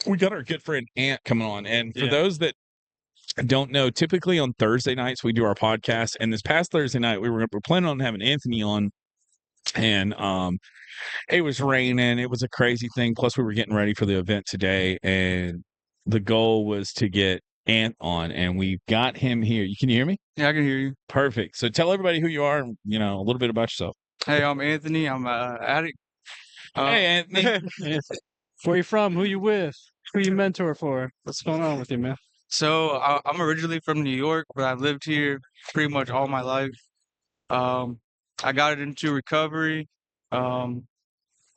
we got our good friend Ant coming on. And for Yeah. those that don't know, typically on Thursday nights we do our podcast. And this past Thursday night we're planning on having Anthony on, and it was raining. It was a crazy thing. Plus we were getting ready for the event today, and the goal was to get Ant on, and we got him here. You can hear me? Yeah, I can hear you. Perfect. So tell everybody who you are and a little bit about yourself. Hey, I'm Anthony. I'm an addict. Hey, Anthony. Where you from? Who you with? Who you mentor for? What's going on with you, man? So I'm originally from New York, but I've lived here pretty much all my life. I got into recovery from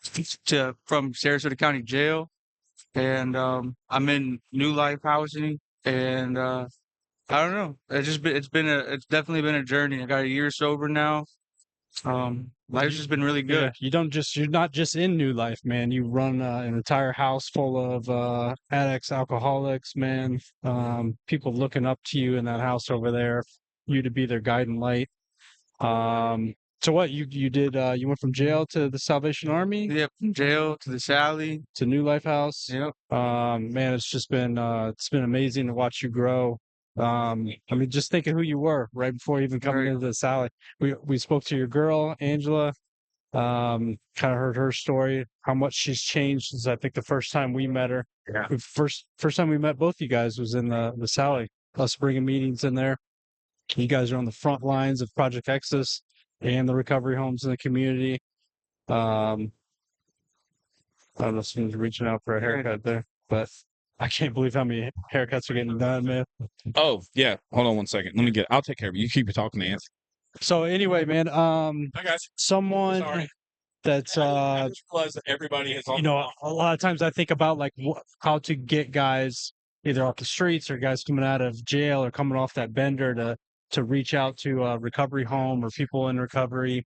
Sarasota County Jail, and I'm in New Life Housing, and I don't know. It's definitely been a journey. I got a year sober now. Life's just been really good. Yeah, you're not just in New Life, man. You run an entire house full of addicts, alcoholics, man. People looking up to you in that house over there, you to be their guiding light. So what you did? You went from jail to the Salvation Army Yep, from jail to the Sally. to New Life House. Yep. Man, it's been amazing to watch you grow. I mean, just think of who you were right before even coming Right. into the Sally. We spoke to your girl, Angela. Kind of heard her story, how much she's changed since I think the first time we met her. Yeah. First time we met both you guys was in the Sally. Us bringing meetings in there. You guys are on the front lines of Project Exodus and the recovery homes in the community. I don't know if someone's reaching out for a haircut there, but I can't believe how many haircuts are getting done, man. Oh, yeah. Hold on one second. I'll take care of it. You keep talking to Anthony. So anyway, man, Hi, guys. someone Sorry. that's I just realized that everybody has a lot of times I think about like how to get guys either off the streets or guys coming out of jail or coming off that bender to reach out to a recovery home or people in recovery.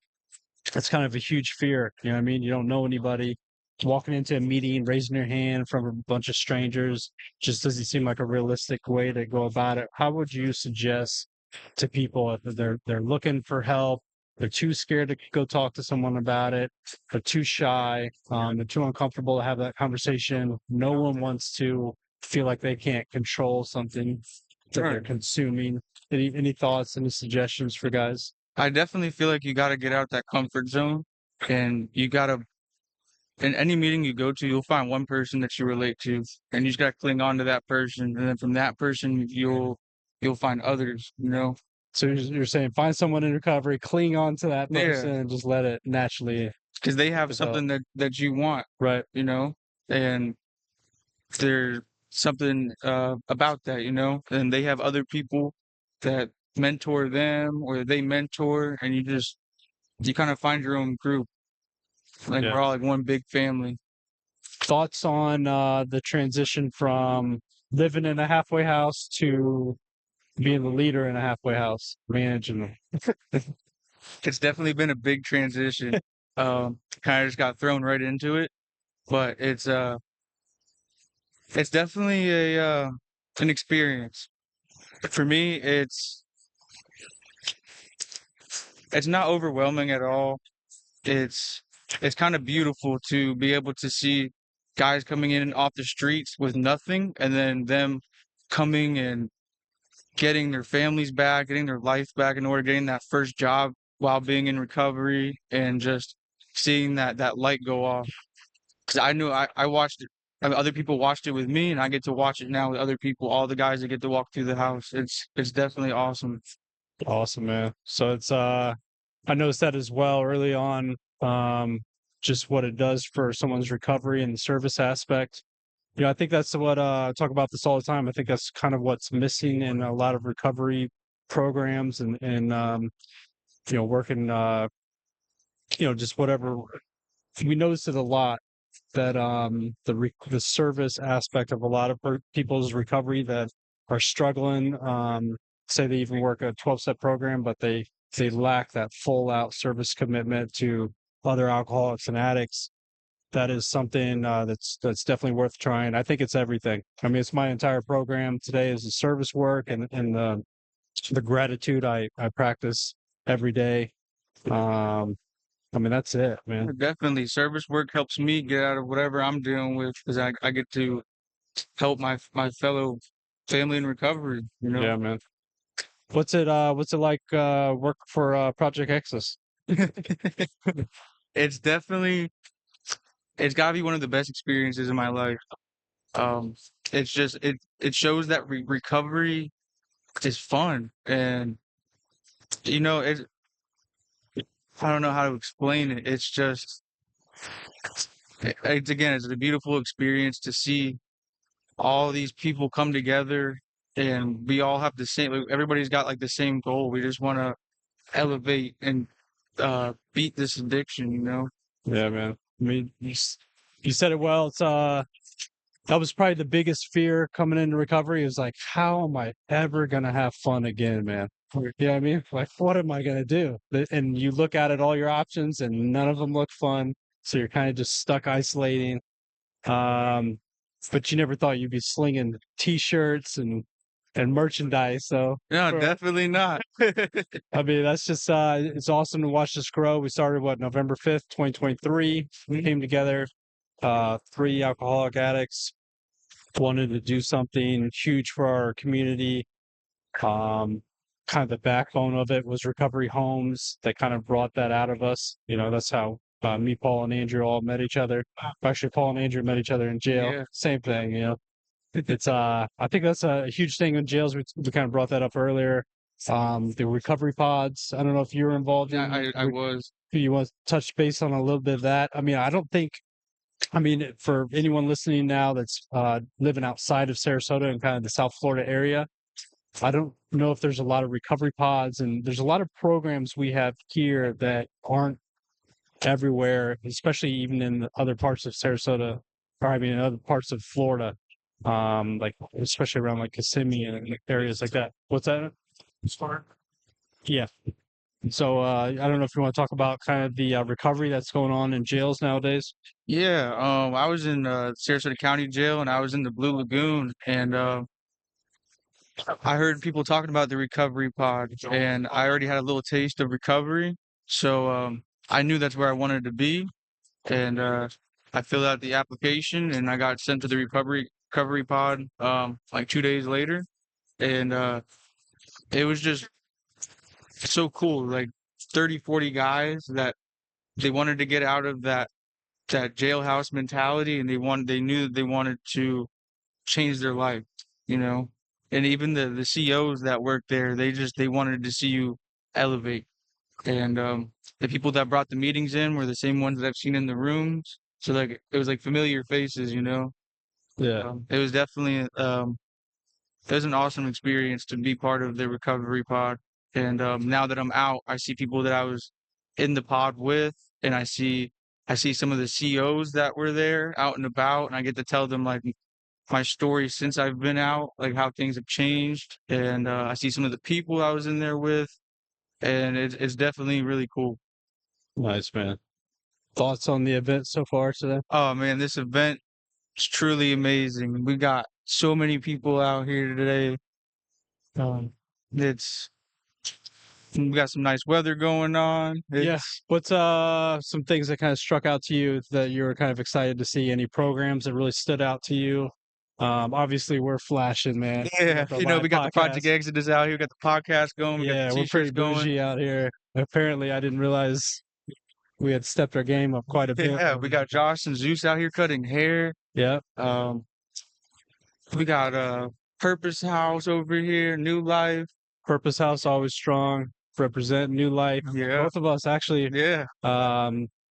It's kind of a huge fear. You know what I mean? You don't know anybody. Walking into a meeting, raising your hand from a bunch of strangers just doesn't seem like a realistic way to go about it. How would you suggest to people if they're looking for help? They're too scared to go talk to someone about it. They're too shy. They're too uncomfortable to have that conversation. No one wants to feel like they can't control something that they're consuming. Any thoughts, any suggestions for guys? I definitely feel like you got to get out that comfort zone, and you got to, in any meeting you go to, you'll find one person that you relate to, and you just got to cling on to that person, and then from that person you'll find others. So you're saying find someone in recovery, cling on to that Yeah. person, and just let it naturally. Because they have Develop. something that you want, Right. and there's something about that, and they have other people that mentor them or they mentor, and you kind of find your own group. Like Yeah. we're all like one big family. Thoughts on the transition from living in a halfway house to being the leader in a halfway house, managing them. It's definitely been a big transition. Kind of just got thrown right into it, but it's definitely an experience. For me, it's not overwhelming at all. It's kind of beautiful to be able to see guys coming in off the streets with nothing, and then them coming and getting their families back, getting their life back in order, getting that first job while being in recovery, and just seeing that light go off. Because I knew I watched it. I mean, other people watched it with me, and I get to watch it now with other people. All the guys that get to walk through the house. It's definitely awesome. Awesome, man. So it's I noticed that as well early on, just what it does for someone's recovery and the service aspect. I think that's what I talk about this all the time. I think that's kind of what's missing in a lot of recovery programs and working just whatever. We notice it a lot that the service aspect of a lot of people's recovery that are struggling, say they even work a 12-step program, but they lack that full out service commitment to other alcoholics and addicts. That is something that's definitely worth trying. I think it's everything. I mean, it's my entire program today is the service work and the gratitude I practice every day. I mean, that's it, man. Definitely, service work helps me get out of whatever I'm dealing with, because I get to help my fellow family in recovery, you know? Yeah, man. What's it like work for Project Exodus? It's definitely it's gotta be one of the best experiences in my life. Um, it's just it shows that recovery is fun, and you know, I don't know how to explain it. It's just it's again, it's a beautiful experience to see all these people come together, and we all have the same. Like, everybody's got like the same goal. We just want to elevate and beat this addiction. You know? Yeah, man. I mean, you said it well. It's that was probably the biggest fear coming into recovery is like, how am I ever gonna have fun again, man? You know what I mean? Like, what am I gonna do? And you look at it, all your options, and none of them look fun. So you're kind of just stuck isolating. Um, but you never thought you'd be slinging T-shirts and merchandise. So No, for- definitely not. I mean, that's just it's awesome to watch this grow. We started November 5th, 2023. We came together, 3 alcoholic addicts, wanted to do something huge for our community. Kind of the backbone of it was recovery homes that kind of brought that out of us. You know, that's how me, Paul, and Andrew all met each other. Actually, Paul and Andrew met each other in jail. Yeah. Same thing, you know. It's I think that's a huge thing in jails. We kind of brought that up earlier. The recovery pods. I don't know if you were involved in. Yeah, I was. You want to touch base on a little bit of that? I mean, I don't think. I mean, for anyone listening now that's living outside of Sarasota and kind of the South Florida area, I don't know if there's a lot of recovery pods, and there's a lot of programs we have here that aren't everywhere, especially even in the other parts of Sarasota, or I mean, in other parts of Florida, like especially around like Kissimmee and areas like that. What's that? Yeah. So I don't know if you want to talk about kind of the recovery that's going on in jails nowadays. Yeah. I was in Sarasota County Jail, and I was in the Blue Lagoon, and I heard people talking about the recovery pod, and I already had a little taste of recovery, so I knew that's where I wanted to be, and I filled out the application, and I got sent to the recovery pod like 2 days later, and it was just so cool, like 30, 40 guys that they wanted to get out of that jailhouse mentality, and they knew that they wanted to change their life, you know. And even the COs that work there, they wanted to see you elevate. And the people that brought the meetings in were the same ones that I've seen in the rooms. So like it was like familiar faces, you know. Yeah. It was definitely it was an awesome experience to be part of the recovery pod. And now that I'm out, I see people that I was in the pod with, and I see some of the COs that were there out and about, and I get to tell them like my story since I've been out, like how things have changed, and I see some of the people I was in there with, and it's definitely really cool. Nice, man. Thoughts on the event so far today? Oh man, this event is truly amazing. We got so many people out here today. Um, it's we got some nice weather going on. Yeah. It's, What's some things that kind of struck out to you that you were kind of excited to see? Any programs that really stood out to you? Obviously we're flashing, man. We yeah, got the you know, live we got the Project podcast. Exodus out here. We got the podcast going. We got Yeah, the we're pretty t-shirts going. bougie out here. Apparently, I didn't realize we had stepped our game up quite a bit. Yeah, we got Josh and Zeus out here cutting hair. Yeah. We got Purpose House over here, New Life. Purpose House always strong. Represent New Life. Yeah, Both of us actually yeah.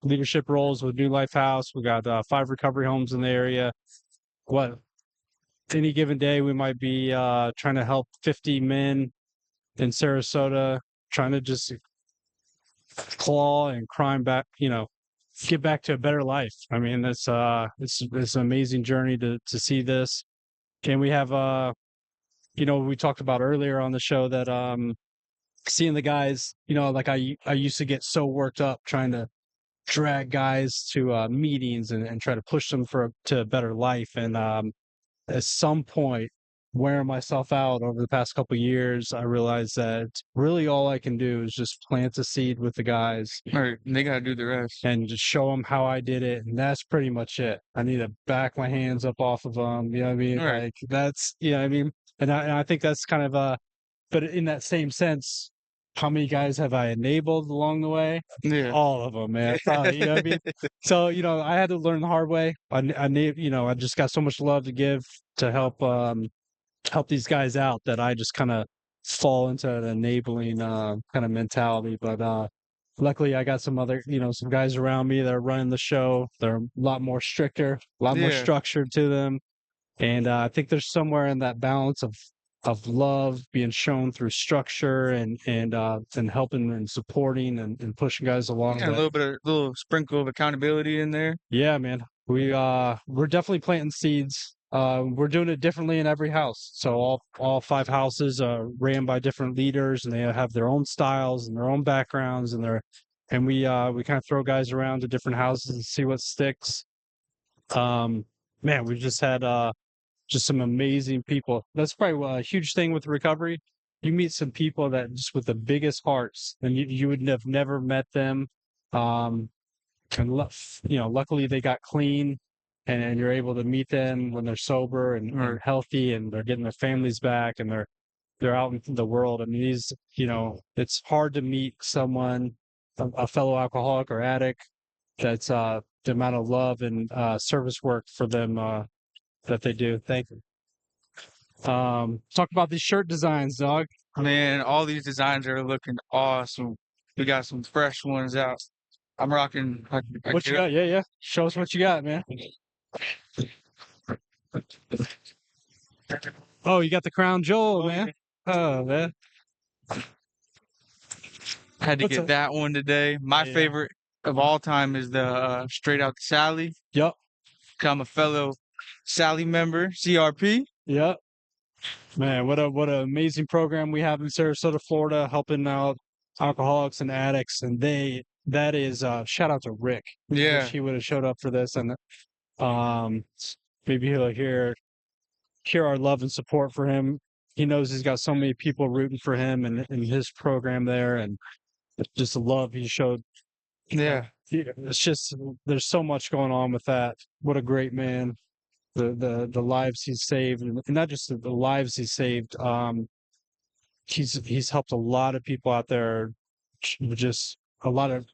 leadership roles with New Life House. We got 5 recovery homes in the area. What any given day we might be trying to help 50 men in Sarasota, trying to just claw and crime back, you know, get back to a better life. I mean, it's an amazing journey to see this. And we have you know, we talked about earlier on the show that seeing the guys, you know, like I used to get so worked up trying to drag guys to meetings and try to push them to a better life. And at some point wearing myself out over the past couple years, I realized that really all I can do is just plant a seed with the guys Right. They gotta do the rest. and just show them how I did it, and that's pretty much it. I need to back my hands up off of them. You know what I mean? Right. Like that's you know what I mean. And I think that's kind of but in that same sense, how many guys have I enabled along the way? Yeah. All of them, man. Probably, you know what I mean? So, I had to learn the hard way. I need, I just got so much love to give to help these guys out that I just kind of fall into an enabling kind of mentality. But luckily, I got some other, some guys around me that are running the show. They're a lot more stricter, a lot more Yeah. structured to them, and I think there's somewhere in that balance of love being shown through structure and helping and supporting and pushing guys along. And a little sprinkle of accountability in there. Yeah, man. We're definitely planting seeds. We're doing it differently in every house. So all 5 houses are ran by different leaders, and they have their own styles and their own backgrounds, and we kind of throw guys around to different houses and see what sticks. Man, we've just had just some amazing people. That's probably a huge thing with recovery. You meet some people that just with the biggest hearts, and you would have never met them. And luckily they got clean, and you're able to meet them when they're sober and Right. healthy, and they're getting their families back, and they're out in the world. I mean, it's hard to meet someone, a fellow alcoholic or addict, that's the amount of love and service work for them that they do. Thank you. Talk about these shirt designs, dog. Man, all these designs are looking awesome. We got some fresh ones out. I'm rocking. What you got? Yeah. Show us what you got, man. Oh, you got the crown jewel, man. Oh, man. Had to What's get a- that one today. My Yeah. favorite of all time is the Straight Out to Sally. Yep. I'm a fellow Sally member, CRP. Yep. Man, what an amazing program we have in Sarasota, Florida, helping out alcoholics and addicts. And that is shout out to Rick. Yeah. Wish he would have showed up for this, and maybe he'll hear our love and support for him. He knows he's got so many people rooting for him and in his program there, and just the love he showed. Yeah. It's just there's so much going on with that. What a great man. The lives he's saved, and not just the lives he's saved. He's helped a lot of people out there, just a lot of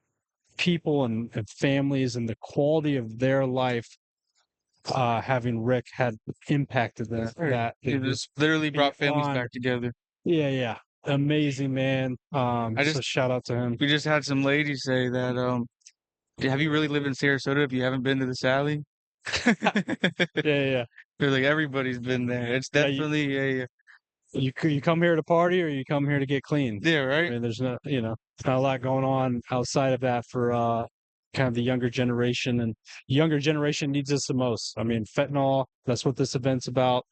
people and families, and the quality of their life. Having Rick had impacted that. It It was just literally brought families beyond- back together. yeah, amazing man. So just- shout out to him. We just had some ladies say that, have you really lived in Sarasota if you haven't been to the Sally? Yeah. They're like, everybody's been there. It's Yeah, definitely You come here to party, or you come here to get clean. yeah, I right? mean, there's not a lot going on outside of that for kind of the younger generation, and younger generation needs us the most. I mean, fentanyl, that's what this event's about.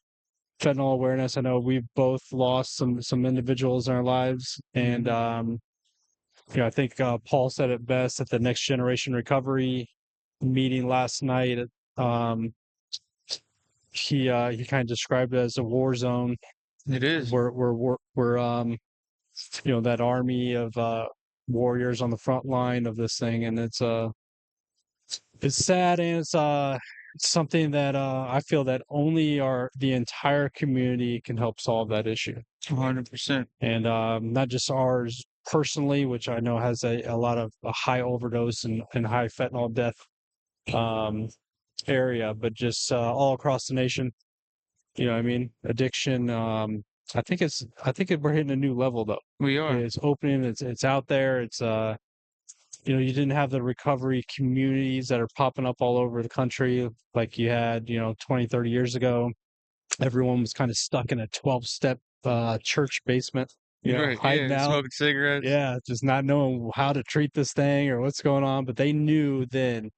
Fentanyl awareness. I know we've both lost some individuals in our lives, and I think Paul said it best at the Next Generation Recovery meeting last night. He kind of described it as a war zone. It is. We're that army of warriors on the front line of this thing, and it's sad, and it's something that I feel that only the entire community can help solve that issue, 100%. and not just ours personally, which I know has a lot of a high overdose and high fentanyl death area, but just all across the nation. You know what I mean? Addiction. I think we're hitting a new level though. We are. It's opening. It's out there. It's you didn't have the recovery communities that are popping up all over the country like you had 20, 30 years ago. Everyone was kind of stuck in a 12-step church basement, Right. hiding Yeah, out. smoking cigarettes. Yeah, just not knowing how to treat this thing or what's going on. But they knew then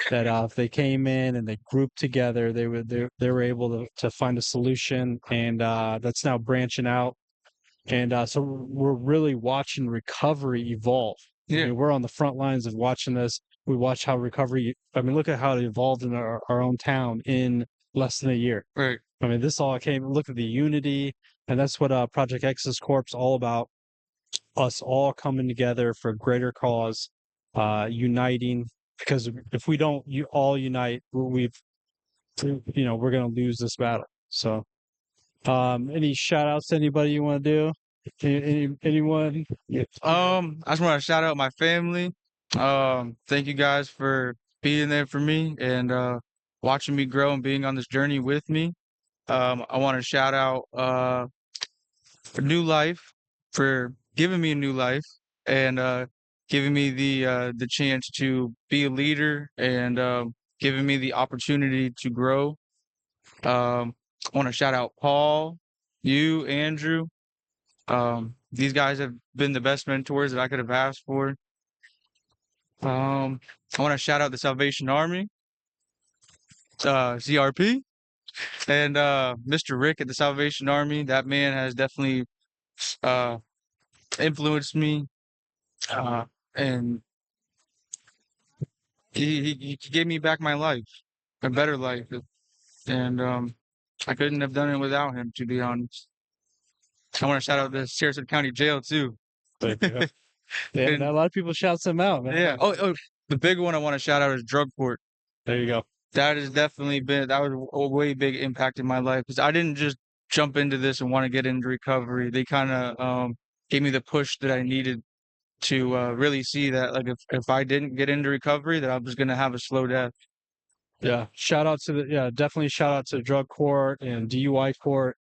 that if they came in and they grouped together, they were able to find a solution, and that's now branching out. And so we're really watching recovery evolve. Yeah. I mean, we're on the front lines of watching this. We watch how recovery. I mean, look at how it evolved in our own town in less than a year. Right. I mean, this all came. Look at the unity, and that's what Project Exodus Corp's all about. Us all coming together for a greater cause, uniting. Because if we don't, you all unite, we're going to lose this battle. So, any shout outs to anybody you want to do? Anyone? Yeah. I just want to shout out my family. Thank you guys for being there for me and watching me grow and being on this journey with me. I want to shout out for New Life for giving me a new life and giving me the chance to be a leader and giving me the opportunity to grow. I want to shout out Paul, you, Andrew. These guys have been the best mentors that I could have asked for. I want to shout out the Salvation Army, CRP, and Mr. Rick at the Salvation Army. That man has definitely uh, influenced me, and he gave me back my life, a better life, and I couldn't have done it without him, to be honest. I want to shout out the Sarasota County Jail too. Yeah, And- a lot of people shout them out, man. Yeah. Oh, the big one I want to shout out is drug court. There you go. That has definitely been that was a way big impact in my life because I didn't just jump into this and want to get into recovery. They kind of gave me the push that I needed to really see that like if I didn't get into recovery, that I was gonna have a slow death. Yeah. Definitely shout out to drug court and DUI court.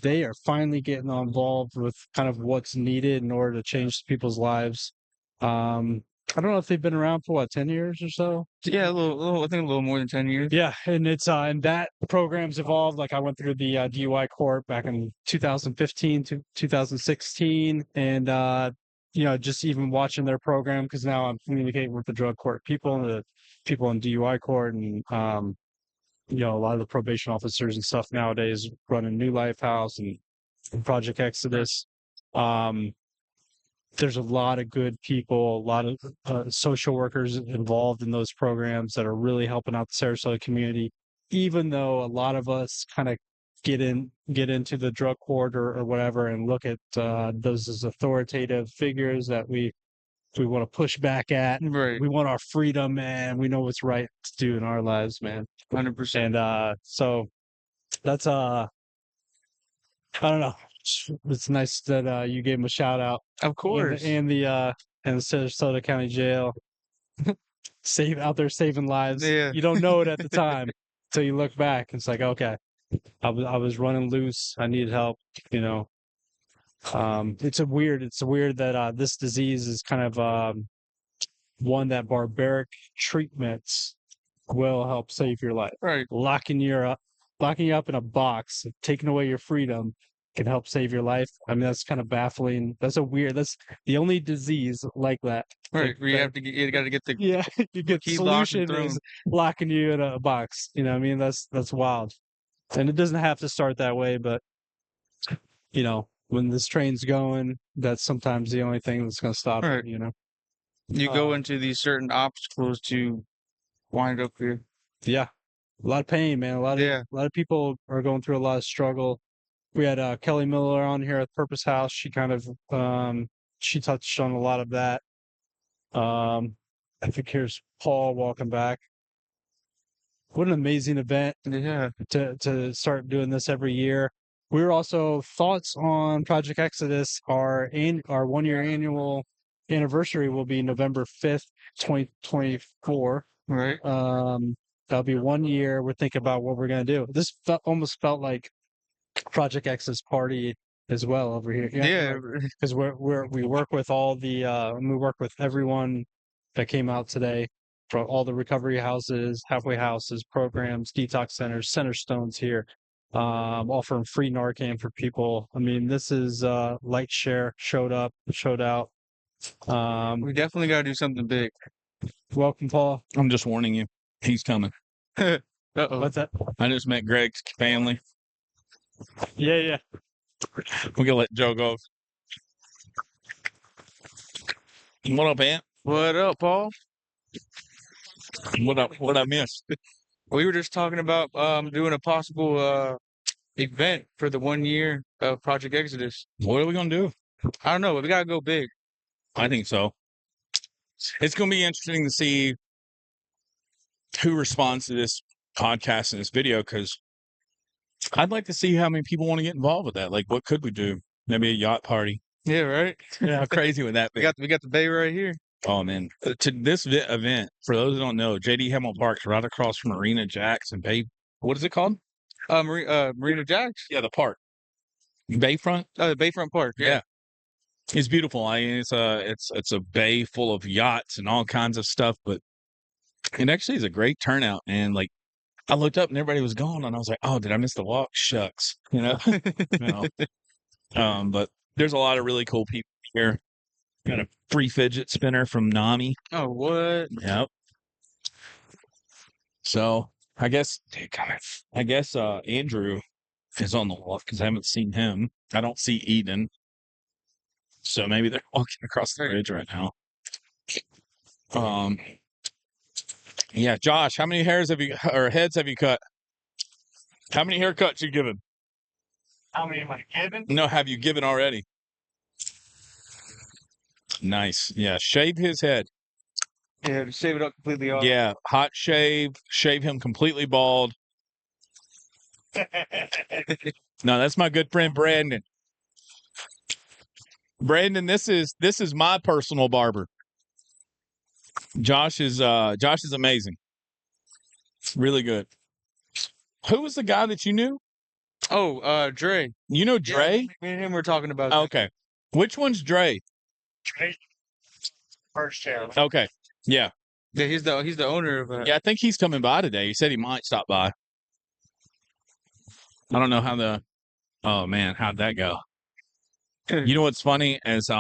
They are finally getting involved with kind of what's needed in order to change people's lives. I don't know if they've been around for 10 years or so. Yeah, a little I think a little more than 10 years. Yeah, and it's and that program's evolved. Like I went through the DUI court back in 2015 to 2016, and just even watching their program because now I'm communicating with the drug court people and the people in DUI court, and a lot of the probation officers and stuff nowadays running New Life House and Project Exodus. There's a lot of good people, a lot of social workers involved in those programs that are really helping out the Sarasota community. Even though a lot of us kind of get into the drug court or whatever and look at those as authoritative figures that we want to push back at. Right. We want our freedom, man. We know what's right to do in our lives, man. 100%. And so that's I don't know. It's nice that you gave him a shout out. Of course. And the Sarasota County Jail out there saving lives. Yeah. You don't know it at the time until you look back. It's like, okay, I was running loose. I needed help. It's weird that this disease is kind of one that barbaric treatments will help save your life. Right. Locking you up in a box, taking away your freedom can help save your life. I mean, that's kind of baffling. That's the only disease like that. Right. Where you got to get the Yeah, you get key locked solution and thrown. is locking you in a box. I mean, that's wild. And it doesn't have to start that way, but when this train's going, that's sometimes the only thing that's going to stop Right. it. You go into these certain obstacles to wind up here. Yeah, a lot of pain, man. A lot of people are going through a lot of struggle. We had Kelly Miller on here at Purpose House. She kind of she touched on a lot of that. I think here's Paul walking back. What an amazing event Yeah. to start doing this every year. We're also thoughts on Project Exodus. Our 1 year annual anniversary will be November 5th, 2024. Right. That'll be 1 year. We're thinking about what we're gonna do. This almost felt like Project Exodus party as well over here. Yeah. Because we work with all the we work with everyone that came out today, from all the recovery houses, halfway houses, programs, detox centers, center stones here, offering free Narcan for people. I mean, this is Light Share showed out. We definitely got to do something big. Welcome, Paul. I'm just warning you. He's coming. Uh-oh. What's that? I just met Greg's family. Yeah. We're gonna let Joe go. What up, Aunt? What up, Paul? What up? What I missed? We were just talking about doing a possible event for the 1 year of Project Exodus. What are we gonna do? I don't know, but we gotta go big. I think so. It's gonna be interesting to see who responds to this podcast and this video, because I'd like to see how many people want to get involved with that. Like, what could we do? Maybe a yacht party. Yeah, right. How crazy would that be? We got the bay right here. Oh man, to this event, for those who don't know, JD Hamill Park's right across from Marina Jacks and Bay. What is it called? Marina Jacks. Yeah, the park, Bayfront. Oh, the Bayfront Park. Yeah, it's beautiful. I mean, it's a bay full of yachts and all kinds of stuff, but it actually is a great turnout. And like, I looked up and everybody was gone, and I was like, oh, did I miss the walk? Shucks, you know. But there's a lot of really cool people here. Got a free fidget spinner from Nami. Oh, what? Yep. So I guess Andrew is on the walk because I haven't seen him. I don't see Eden. So maybe they're walking across the bridge right now. Yeah, Josh, how many heads have you cut? How many haircuts you given? How many am I given? No, have you given already? Nice. Yeah, shave his head. Yeah, to shave it up completely off. Yeah, hot shave him completely bald. No, that's my good friend Brandon. Brandon, this is my personal barber. Josh is amazing. Really good. Who was the guy that you knew? Oh, Dre. You know Dre? Yeah, me and him were talking about. Okay. Which one's Dre? First chair. Okay. Yeah. Yeah, he's the owner of. Yeah, I think he's coming by today. He said he might stop by. I don't know how oh man, how'd that go? You know what's funny is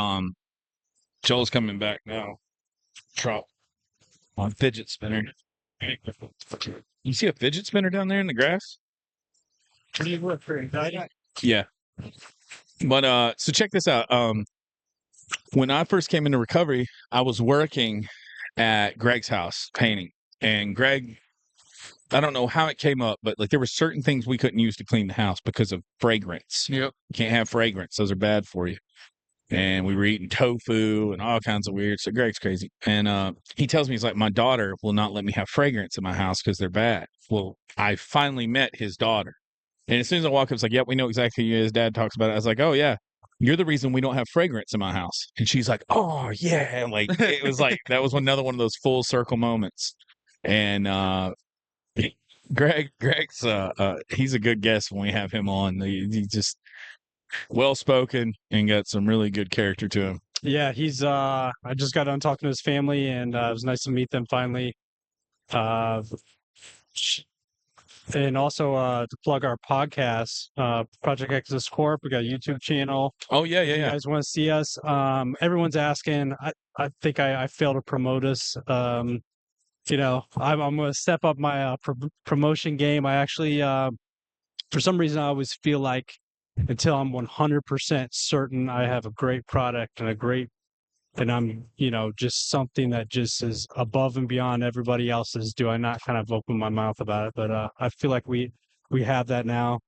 Joel's coming back now. Trump on fidget spinner. You see a fidget spinner down there in the grass? What do you work for? Igniting? Yeah. But so check this out. When I first came into recovery, I was working at Greg's house painting. And Greg, I don't know how it came up, but like there were certain things we couldn't use to clean the house because of fragrance. Yep. You can't have fragrance. Those are bad for you. And we were eating tofu and all kinds of weird. So Greg's crazy. And he tells me, he's like, my daughter will not let me have fragrance in my house because they're bad. Well, I finally met his daughter. And as soon as I walk up, it's like, yep, we know exactly who his dad talks about it. I was like, oh, yeah, you're the reason we don't have fragrance in my house. And she's like, oh, yeah. And like, it was like, that was another one of those full circle moments. And Greg's he's a good guest when we have him on. He just well-spoken and got some really good character to him. Yeah, he's I just got done talking to his family, and it was nice to meet them finally. And also to plug our podcast, Project Exodus Corp. We got a YouTube channel. Oh yeah, yeah, If you yeah. guys want to see us? Everyone's asking. I think I failed to promote us. You know, I'm going to step up my promotion game. I actually, for some reason, I always feel like until I'm 100% certain I have a great product and I'm, you know, just something that just is above and beyond everybody else's, do I not kind of open my mouth about it? But I feel like we have that now.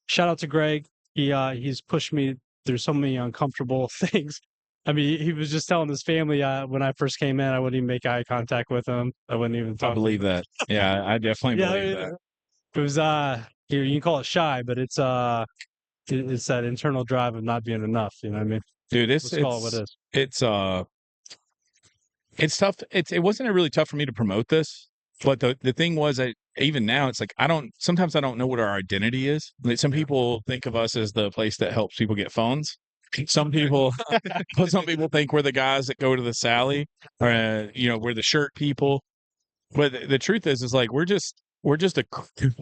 Shout out to Greg. He's pushed me through so many uncomfortable things. I mean, he was just telling his family when I first came in, I wouldn't even make eye contact with him. I wouldn't even talk. I believe that. Yeah, I definitely believe that. It was you can call it shy, but it's that internal drive of not being enough. You know what I mean? Dude, Let's call it what it is. It's tough. It wasn't really tough for me to promote this, but the thing was, even now it's like sometimes I don't know what our identity is. Like, some people think of us as the place that helps people get phones. Some people think we're the guys that go to the Sally, or you know, we're the shirt people. But the truth is like we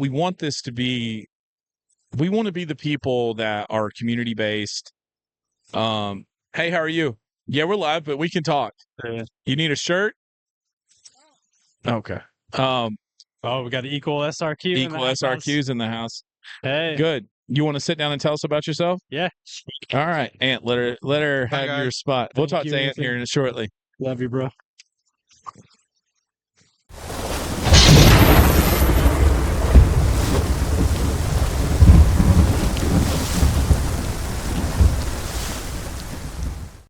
want this to be. We want to be the people that are community based. Hey, how are you? Yeah, we're live, but we can talk. You need a shirt? Okay. Oh, we got equal SRQ. Equal SRQs in the house. Hey. Good. You want to sit down and tell us about yourself? Yeah. All right, Ant. Let her have your spot. We'll talk to Ant here shortly. Love you, bro.